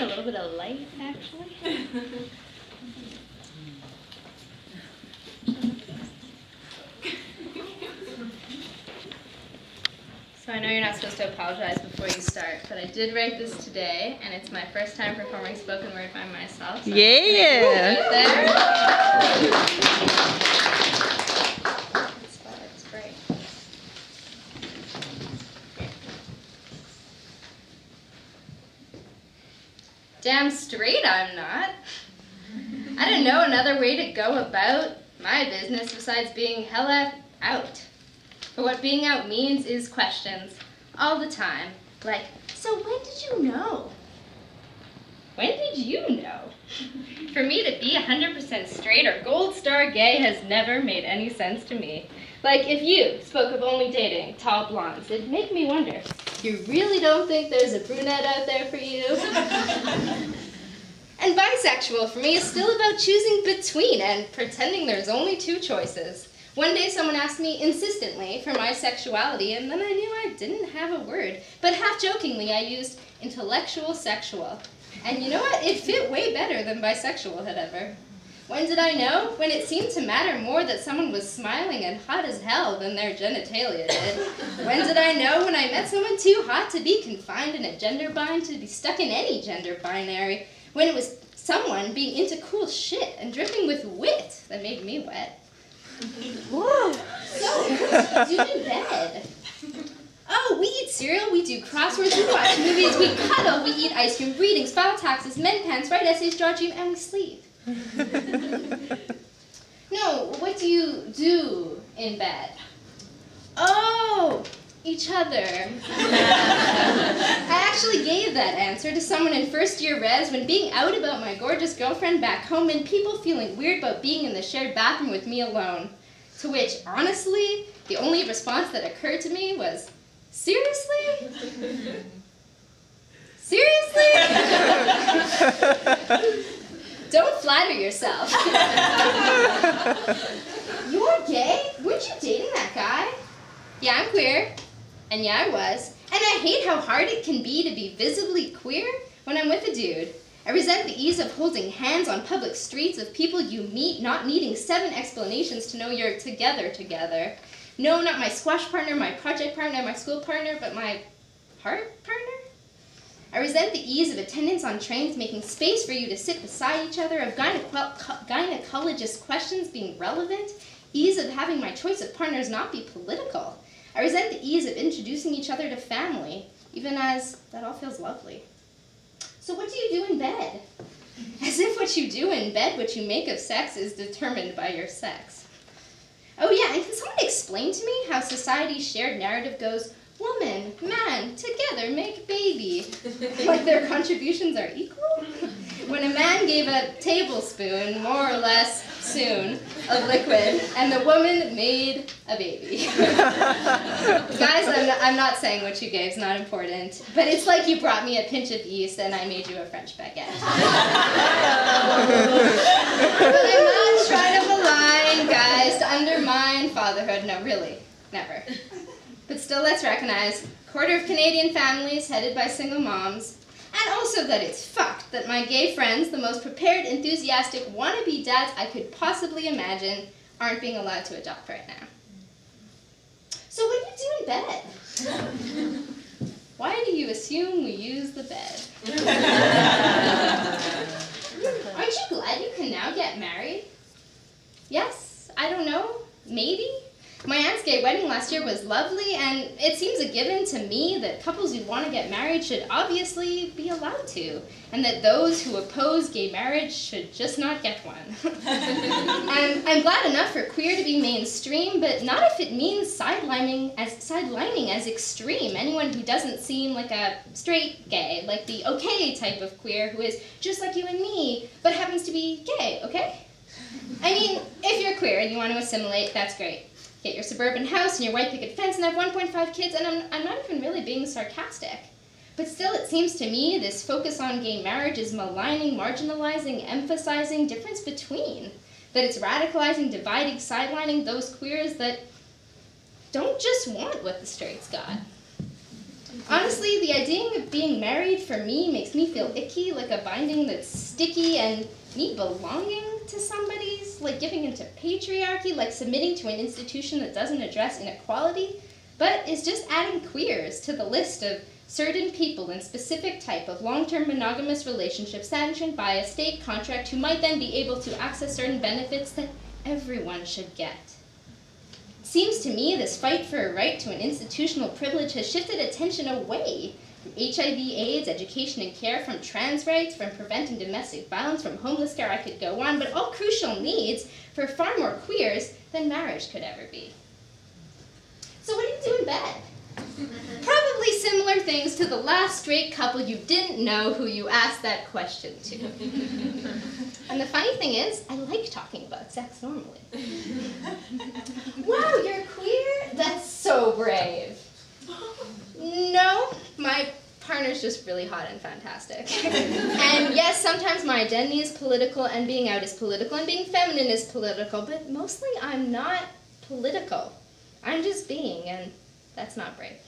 a little bit of light, actually. So I know you're not supposed to apologize before you start, but I did write this today, and it's my first time performing spoken word by myself. So yeah! It's great. Damn straight I'm not. I don't know another way to go about my business besides being hella out. But what being out means is questions, all the time. Like, so when did you know? When did you know? For me to be 100% straight or gold star gay has never made any sense to me. Like, if you spoke of only dating tall blondes, it'd make me wonder, you really don't think there's a brunette out there for you? And bisexual for me is still about choosing between and pretending there's only two choices. One day someone asked me insistently for my sexuality, and then I knew I didn't have a word. But half-jokingly, I used intellectual sexual. And you know what? It fit way better than bisexual had ever. When did I know? When it seemed to matter more that someone was smiling and hot as hell than their genitalia did. When did I know? When I met someone too hot to be confined in a gender bind, to be stuck in any gender binary. When it was someone being into cool shit and dripping with wit that made me wet. Whoa. So, what do you do in bed? Oh, we eat cereal, we do crosswords, we watch movies, we cuddle, we eat ice cream, readings, file taxes, mend pens, write essays, draw, dream, and we sleep. No, what do you do in bed? Oh, each other. I actually gave that answer to someone in first-year res when being out about my gorgeous girlfriend back home and people feeling weird about being in the shared bathroom with me alone. To which, honestly, the only response that occurred to me was, seriously? Seriously? Don't flatter yourself. You're gay? Weren't you dating that guy? Yeah, I'm queer. And yeah, I was. And I hate how hard it can be to be visibly queer when I'm with a dude. I resent the ease of holding hands on public streets of people you meet not needing 7 explanations to know you're together. No, not my squash partner, my project partner, my school partner, but my heart partner? I resent the ease of attendance on trains making space for you to sit beside each other, of gynecologist questions being relevant, ease of having my choice of partners not be political. I resent the ease of introducing each other to family, even as that all feels lovely. So what do you do in bed? As if what you do in bed, what you make of sex, is determined by your sex. Oh yeah, and can someone explain to me how society's shared narrative goes, woman, man, together make baby, like their contributions are equal? When a man gave a tablespoon, more or less soon, of liquid, and the woman made a baby. Guys, I'm not saying what you gave is not important, but it's like you brought me a pinch of yeast and I made you a French baguette. But I'm not trying to malign guys to undermine fatherhood. No, really, never. But still, let's recognize, 1/4 of Canadian families headed by single moms, and also that it's fucked that my gay friends, the most prepared, enthusiastic, wannabe dads I could possibly imagine, aren't being allowed to adopt right now. So what do you do in bed? Why do you assume we use the bed? Aren't you glad you can now get married? Yes? I don't know? Maybe? My aunt's gay wedding last year was lovely, and it seems a given to me that couples who want to get married should obviously be allowed to, and that those who oppose gay marriage should just not get one. I'm glad enough for queer to be mainstream, but not if it means sidelining as extreme anyone who doesn't seem like a straight gay, like the okay type of queer who is just like you and me, but happens to be gay, okay? I mean, if you're queer and you want to assimilate, that's great. Get your suburban house and your white picket fence and have 1.5 kids, and I'm not even really being sarcastic. But still, it seems to me this focus on gay marriage is maligning, marginalizing, emphasizing difference between. That it's radicalizing, dividing, sidelining those queers that don't just want what the straights got. Honestly, the idea of being married for me makes me feel icky, like a binding that's sticky, and me belonging to somebody's like giving into patriarchy, like submitting to an institution that doesn't address inequality, but is just adding queers to the list of certain people in specific type of long-term monogamous relationships sanctioned by a state contract who might then be able to access certain benefits that everyone should get. It seems to me this fight for a right to an institutional privilege has shifted attention away from HIV/AIDS, education and care, from trans rights, from preventing domestic violence, from homeless care, I could go on, but all crucial needs for far more queers than marriage could ever be. So what do you do in bed? Probably similar things to the last straight couple you didn't know who you asked that question to. And the funny thing is, I like talking about sex normally. Wow, you're queer? That's so brave. No, my partner's just really hot and fantastic. And yes, sometimes my identity is political, and being out is political, and being feminine is political, but mostly I'm not political. I'm just being, and that's not brave.